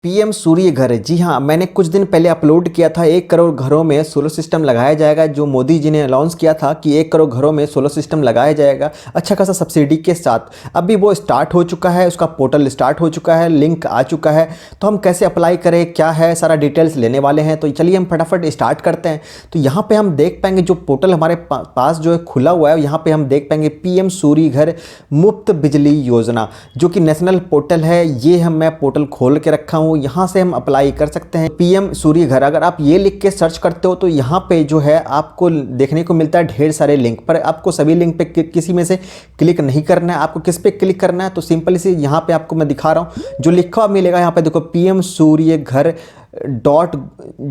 PM सूर्य घर, जी हाँ, मैंने कुछ दिन पहले अपलोड किया था 1 करोड़ घरों में सोलर सिस्टम लगाया जाएगा, जो मोदी जी ने अनाउंस किया था कि 1 करोड़ घरों में सोलर सिस्टम लगाया जाएगा अच्छा खासा सब्सिडी के साथ। अभी वो स्टार्ट हो चुका है, उसका पोर्टल स्टार्ट हो चुका है, लिंक आ चुका है। तो हम कैसे अप्लाई करें, क्या है, सारा डिटेल्स लेने वाले हैं। तो चलिए हम फटाफट स्टार्ट करते हैं। तो यहाँ पर हम देख पाएंगे जो पोर्टल हमारे पास जो है खुला हुआ है, यहाँ पर हम देख पाएंगे पीएम सूर्य घर मुफ्त बिजली योजना, जो कि नेशनल पोर्टल है। ये मैं पोर्टल खोल के रखा हूँ, यहाँ से हम अप्लाई कर सकते हैं पीएम सूर्य घर। अगर आप ये लिख के सर्च करते हो तो यहाँ पे जो है आपको देखने को मिलता है ढेर सारे लिंक, पर आपको सभी लिंक पे किसी में से क्लिक नहीं करना है। आपको किस पे क्लिक करना है, तो सिंपल से यहाँ पे आपको मैं दिखा रहा हूँ, जो लिखा हुआ मिलेगा यहाँ पे देखो, पीएम सूर्य घर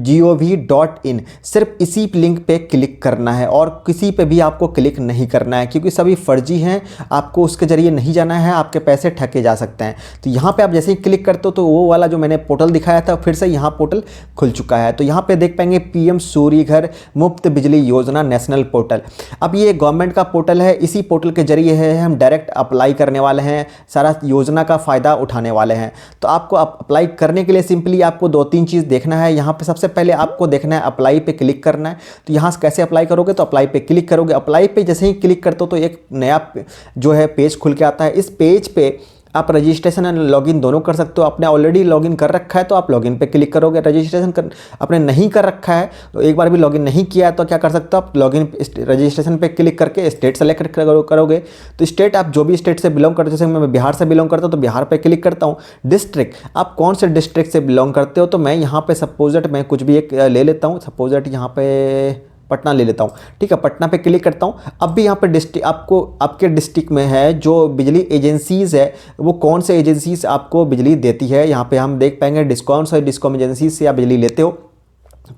.gov.in, सिर्फ इसी लिंक पे क्लिक करना है और किसी पे भी आपको क्लिक नहीं करना है, क्योंकि सभी फर्जी हैं। आपको उसके जरिए नहीं जाना है, आपके पैसे ठगे जा सकते हैं। तो यहाँ पे आप जैसे ही क्लिक करते हो तो वो वाला जो मैंने पोर्टल दिखाया था फिर से यहाँ पोर्टल खुल चुका है। तो यहाँ पे देख पाएंगे पीएम सूर्य घर मुफ्त बिजली योजना नेशनल पोर्टल। अब ये गवर्नमेंट का पोर्टल है, इसी पोर्टल के जरिए है हम डायरेक्ट अप्लाई करने वाले हैं, सारा योजना का फ़ायदा उठाने वाले हैं। तो आपको अप्लाई करने के लिए सिंपली आपको 2-3 चीज़ देखना है। यहाँ पे सबसे पहले आपको देखना है, अप्लाई पे क्लिक करना है। तो यहाँ से कैसे अप्लाई करोगे, तो अप्लाई पे क्लिक करोगे। अप्लाई पे जैसे ही क्लिक करते हो तो एक नया जो है पेज खुल के आता है। इस पेज पे आप रजिस्ट्रेशन एंड लॉगिन दोनों कर सकते हो। आपने ऑलरेडी लॉगिन कर रखा है तो आप लॉगिन पे क्लिक करोगे। रजिस्ट्रेशन आपने नहीं कर रखा है तो एक बार भी लॉगिन नहीं किया है तो क्या कर सकते हो, आप लॉगिन रजिस्ट्रेशन पे क्लिक करके स्टेट सेलेक्ट करोगे। तो स्टेट आप जो भी स्टेट से बिलोंग करते हो, जैसे मैं बिहार से बिलोंग करता हूँ तो बिहार पे क्लिक करता हूँ। डिस्ट्रिक्ट, आप कौन से डिस्ट्रिक्ट से बिलोंग करते हो, तो मैं यहाँ पे सपोजेट मैं कुछ भी एक ले लेता हूँ, सपोजेट यहाँ पे पटना ले लेता हूँ। ठीक है, पटना पे क्लिक करता हूँ। अब भी यहाँ पे डिस्ट्रिक्ट आपको आपके डिस्ट्रिक्ट में है जो बिजली एजेंसीज़ है, वो कौन से एजेंसीज आपको बिजली देती है, यहाँ पे हम देख पाएंगे डिस्कॉम्स और डिस्कॉम एजेंसीज से आप बिजली लेते हो।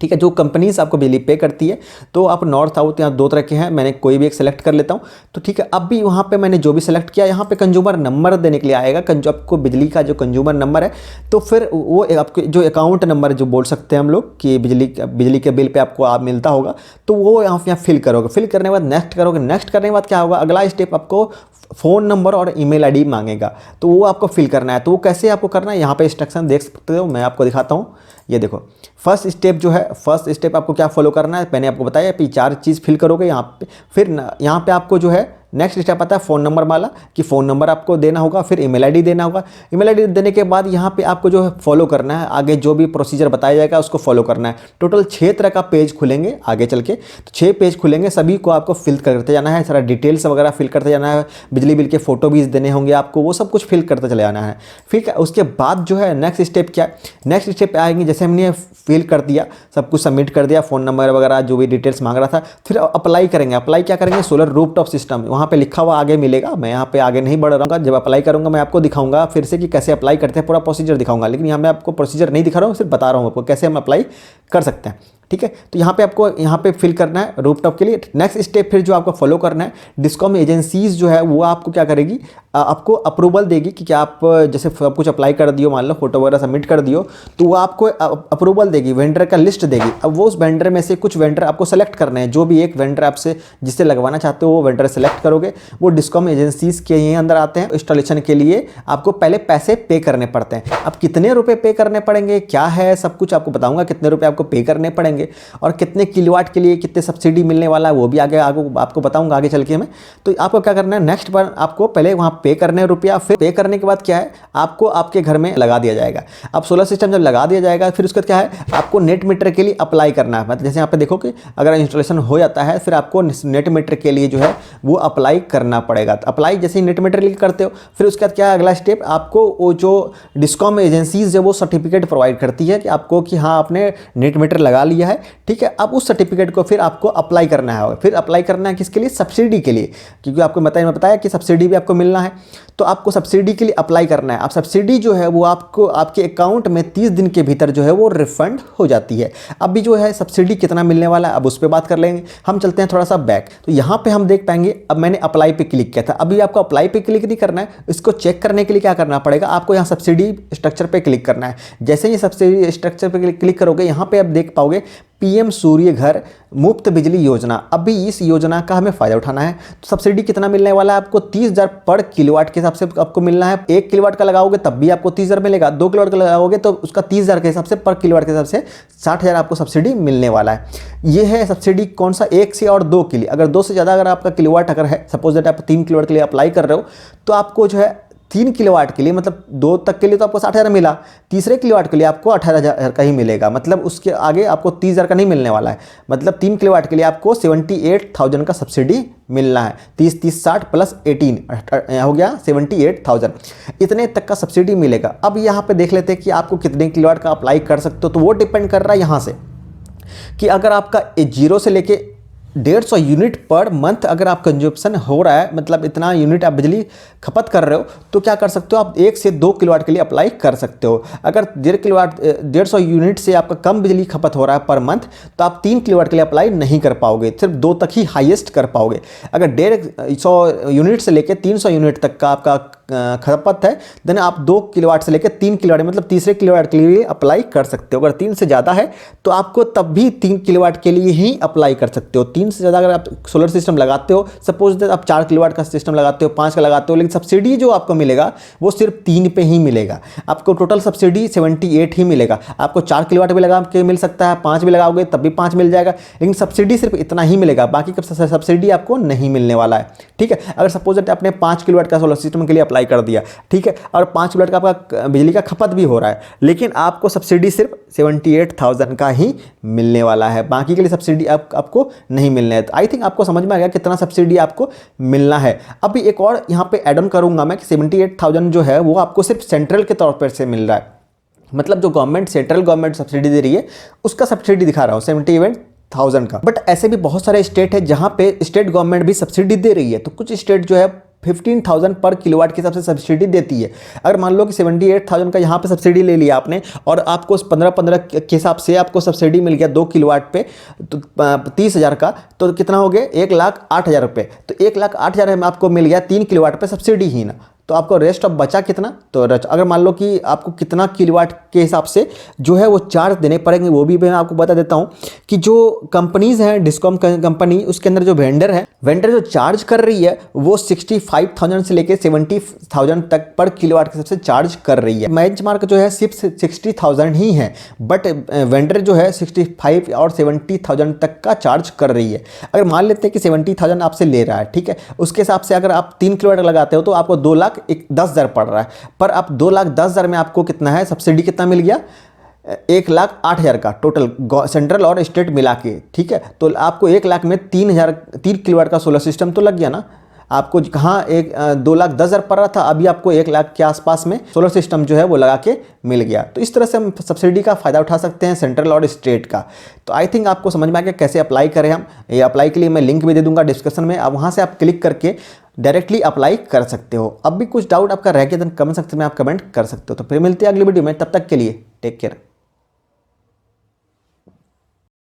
ठीक है, जो कंपनीज आपको बिजली पे करती है। तो आप नॉर्थ साउथ यहाँ 2 तरह के हैं, मैंने कोई भी एक सेलेक्ट कर लेता हूँ। तो ठीक है, अब भी वहाँ पे मैंने जो भी सेलेक्ट किया, यहाँ पे कंज्यूमर नंबर देने के लिए आएगा, आपको बिजली का जो कंज्यूमर नंबर है। तो फिर वो आपको जो अकाउंट नंबर जो बोल सकते हैं हम लोग कि बिजली के बिल पे आपको आप मिलता होगा, तो वो यहाँ फिल करोगे। फिल करने के बाद नेक्स्ट करोगे। नेक्स्ट करने के बाद क्या होगा, अगला स्टेप आपको फ़ोन नंबर और ईमेल आईडी मांगेगा, तो वो आपको फिल करना है। तो वो कैसे आपको करना है, यहाँ पे इंस्ट्रक्शन देख सकते हो, मैं आपको दिखाता हूँ। ये देखो, फर्स्ट स्टेप जो है, फर्स्ट स्टेप आपको क्या फॉलो करना है, मैंने आपको बताया, 4 चीज़ फिल करोगे यहाँ पे। फिर यहाँ पे आपको जो है नेक्स्ट स्टेप आता है फ़ोन नंबर वाला, कि फ़ोन नंबर आपको देना होगा, फिर ईमेल आईडी देना होगा। ईमेल आईडी देने के बाद यहाँ पे आपको जो है फॉलो करना है, आगे जो भी प्रोसीजर बताया जाएगा उसको फॉलो करना है। टोटल 6 तरह का पेज खुलेंगे आगे चल के, तो 6 पेज खुलेंगे, सभी को आपको फिल करते जाना है, सारा डिटेल्स वगैरह फिल करते जाना है, बिजली बिल के फ़ोटो भी देने होंगे आपको, वो सब कुछ फिल करते चले जाना है। फिर उसके बाद जो है नेक्स्ट स्टेप क्या है, नेक्स्ट स्टेप आएंगे, जैसे हमने फिल कर दिया, सब कुछ सबमिट कर दिया, फ़ोन नंबर वगैरह जो भी डिटेल्स मांग रहा था, फिर अप्लाई करेंगे। अप्लाई क्या करेंगे, सोलर रूफटॉप सिस्टम, वहाँ पे लिखा हुआ आगे मिलेगा। मैं यहाँ पे आगे नहीं बढ़ रहा हूँ, जब अप्लाई करूँगा मैं आपको दिखाऊंगा फिर से कि कैसे अप्लाई करते हैं, पूरा प्रोसीजर दिखाऊंगा। लेकिन यहाँ मैं आपको प्रोसीजर नहीं दिखा रहा हूँ, सिर्फ बता रहा हूँ आपको कैसे हम अप्लाई कर सकते हैं। ठीक है, तो यहाँ पे आपको यहाँ पे फिल करना है रूफटॉप के लिए। नेक्स्ट स्टेप फिर जो आपको फॉलो करना है, डिस्कॉम एजेंसीज जो है वो आपको क्या करेगी, आपको अप्रूवल देगी कि क्या आप जैसे सब कुछ अप्लाई कर दियो, मान लो फोटो वगैरह सबमिट कर दियो, तो वो आपको अप्रूवल देगी, वेंडर का लिस्ट देगी। अब वो उस वेंडर में से कुछ वेंडर आपको सेलेक्ट करने हैं, जो भी एक वेंडर आपसे जिससे लगवाना चाहते हो वो वेंडर सेलेक्ट करोगे। वो डिस्कॉम एजेंसीज के यहीं अंदर आते हैं। इंस्टॉलेशन के लिए आपको पहले पैसे पे करने पड़ते हैं। अब कितने रुपये पे करने पड़ेंगे, क्या है, सब कुछ आपको बताऊँगा, कितने रुपये आपको पे करने पड़ेंगे और कितने किलोवाट के लिए कितने सब्सिडी मिलने वाला है वो भी आगे आपको बताऊंगा आगे चल के मैं। तो आपको क्या करना है, नेक्स्ट बार आपको पहले वहाँ पे करने रुपया, फिर पे करने के बाद क्या है, आपको आपके घर में लगा दिया जाएगा। अब सोलर सिस्टम जब लगा दिया जाएगा फिर उसके बाद क्या है, आपको नेट मीटर के लिए अप्लाई करना है। मतलब जैसे यहाँ पे देखो कि अगर इंस्टॉलेशन हो जाता है फिर आपको नेट मीटर के लिए जो है वो अप्लाई करना पड़ेगा। तो अप्लाई जैसे ही नेट मीटर के लिए करते हो, फिर उसके बाद क्या है अगला स्टेप, आपको वो जो डिस्कॉम एजेंसीज जो वो सर्टिफिकेट प्रोवाइड करती है कि आपको कि हाँ आपने नेट मीटर लगा लिया है। ठीक है, अब उस सर्टिफिकेट को फिर आपको अप्लाई करना है। फिर अप्लाई करना है किसके लिए, सब्सिडी के लिए, क्योंकि आपको बताया कि सब्सिडी भी आपको मिलना है। तो आपको सब्सिडी के लिए अप्लाई करना है। अब सब्सिडी जो है वो आपको आपके अकाउंट में 30 दिन के भीतर जो है वो रिफंड हो जाती है। अभी जो है सब्सिडी कितना मिलने वाला है अब उस पर बात कर लेंगे। हम चलते हैं थोड़ा सा बैक। तो यहाँ पे हम देख पाएंगे, अब मैंने अप्लाई पे क्लिक किया था, अभी आपको अप्लाई पे क्लिक नहीं करना है। इसको चेक करने के लिए क्या करना पड़ेगा, आपको यहाँ सब्सिडी स्ट्रक्चर पर क्लिक करना है। जैसे ही सब्सिडी स्ट्रक्चर पर क्लिक करोगे यहाँ पे आप देख पाओगे पीएम सूर्य घर मुफ्त बिजली योजना। अभी इस योजना का हमें फ़ायदा उठाना है। तो सब्सिडी कितना मिलने वाला है आपको? 30,000 पर किलोवाट के हिसाब से आपको मिलना है। 1 किलोवाट का लगाओगे तब भी आपको 30,000 मिलेगा, 2 किलोवाट का लगाओगे तो उसका 30,000 के हिसाब से पर किलोवाट के हिसाब से 60,000 आपको सब्सिडी मिलने वाला है। ये है सब्सिडी कौन सा? 1 से और 2 के लिए। अगर 2 से ज़्यादा अगर आपका किलोवाट अगर है, सपोज दैट आप 3 किलोवाट के लिए अप्लाई कर रहे हो, तो आपको जो है 3 किलोवाट के लिए, मतलब 2 तक के लिए तो आपको 60,000 मिला, तीसरे किलोवाट के लिए आपको 18,000 का ही मिलेगा। मतलब उसके आगे आपको 30,000 का नहीं मिलने वाला है। मतलब 3 किलोवाट के लिए आपको 78,000 का सब्सिडी मिलना है। 30 30 60 प्लस 18 हो गया 78,000, इतने तक का सब्सिडी मिलेगा। अब यहाँ पे देख लेते हैं कि आपको कितने किलोवाट का अप्लाई कर सकते हो। तो वो डिपेंड कर रहा है यहाँ से कि अगर आपका 0 से लेके 150 यूनिट पर मंथ अगर आप कंजप्शन हो रहा है, मतलब इतना यूनिट आप बिजली खपत कर रहे हो, तो क्या कर सकते हो आप 1 से 2 किलोवाट के लिए अप्लाई कर सकते हो। अगर 150 यूनिट से आपका कम बिजली खपत हो रहा है पर मंथ, तो आप 3 किलोवाट के लिए अप्लाई नहीं कर पाओगे, सिर्फ 2 तक ही हाईएस्ट कर पाओगे। अगर 150 यूनिट से लेकर 300 यूनिट तक का आपका खपत है, देन आप 2 किलोवाट से लेकर 3 किलोवाट, मतलब तीसरे किलोवाट के लिए अप्लाई कर सकते हो। अगर 3 से ज़्यादा है तो आपको तब भी 3 किलोवाट के लिए ही अप्लाई कर सकते हो। 3 से ज़्यादा अगर आप सोलर सिस्टम लगाते हो, सपोज दैट आप 4 किलोवाट का सिस्टम लगाते हो, 5 का लगाते हो, लेकिन सब्सिडी जो आपको मिलेगा वो सिर्फ 3 पे ही मिलेगा। आपको टोटल सब्सिडी 78 ही मिलेगा। आपको 4 किलोवाट भी लगा के मिल सकता है, 5 भी लगाओगे तब भी 5 मिल जाएगा, लेकिन सब्सिडी सिर्फ इतना ही मिलेगा, बाकी का सब्सिडी आपको नहीं मिलने वाला है। ठीक है, अगर सपोज दैट आपने 5 किलोवाट का सोलर सिस्टम के लिए अप्लाई कर दिया, ठीक है, और 5 किलोवाट का आपका बिजली का खपत भी हो रहा है, लेकिन आपको सब्सिडी सिर्फ 78,000 का ही मिलने वाला है, बाकी के लिए सब्सिडी आपको नहीं मिलने है। तो आई थिंक आपको समझ में आ गया कितना सब्सिडी आपको मिलना है। अभी एक और यहाँ पे ऐड ऑन करूंगा मैं कि 78,000 जो है वो आपको सिर्फ सेंट्रल के तौर पर से मिल रहा है, मतलब जो गवर्नमेंट, सेंट्रल गवर्नमेंट सब्सिडी दे रही है उसका सब्सिडी दिखा रहा हूँ 78,000 का। बट ऐसे भी बहुत सारे स्टेट है जहाँ पे स्टेट गवर्नमेंट भी सब्सिडी दे रही है। तो कुछ स्टेट जो है 15,000 पर किलोवाट के हिसाब से सब्सिडी देती है। अगर मान लो कि 78,000 का यहाँ पे सब्सिडी ले लिया आपने और आपको 15-15 के हिसाब से आपको सब्सिडी मिल गया 2 किलोवाट पे, तो 30,000 का, तो कितना हो गया 1,08,000 रुपये। तो 1,08,000 में आपको मिल गया 3 किलोवाट पे सब्सिडी ही ना, तो आपको रेस्ट ऑफ बचा कितना? तो अगर मान लो कि आपको कितना किलोवाट के हिसाब से जो है वो चार्ज देने पड़ेंगे, वो भी मैं आपको बता देता हूँ कि जो कंपनीज़ हैं, डिस्कॉम कंपनी, उसके अंदर जो वेंडर है, वेंडर जो चार्ज कर रही है वो 65,000 से लेकर 70,000 तक पर किलोवाट के हिसाब से चार्ज कर रही है। बेंचमार्क जो है सिर्फ 60,000 ही है, बट वेंडर जो है 65 और 70,000 तक का चार्ज कर रही है। अगर मान लेते हैं कि 70,000 आपसे ले रहा है, ठीक है, उसके हिसाब से अगर आप 3 किलोवाट लगाते हो तो आपको 2,10,000 पड़ रहा है, पर आप 2,10,000 में आपको कितना है सब्सिडी, कितना मिल गया 1,08,000 का टोटल सेंट्रल और स्टेट मिला के। ठीक है, तो आपको 1,00,000 में 3 किलोवाट का सोलर सिस्टम तो लग गया ना। आपको कहाँ 2,10,000 पड़ रहा था, अभी आपको 1,00,000 के आसपास में सोलर सिस्टम जो है वो लगा के मिल गया। तो इस तरह से हम सब्सिडी का फ़ायदा उठा सकते हैं सेंट्रल और स्टेट का। तो आई थिंक आपको समझ में आ गया कैसे अप्लाई करें हम। ये अप्लाई के लिए मैं लिंक भी दे दूंगा डिस्क्रिप्शन में, अब वहाँ से आप क्लिक करके डायरेक्टली अप्लाई कर सकते हो। अब भी कुछ डाउट आपका रह गया तो कमेंट सेक्शन में आप कमेंट कर सकते हो। तो फिर मिलते हैं अगली वीडियो में, तब तक के लिए टेक केयर।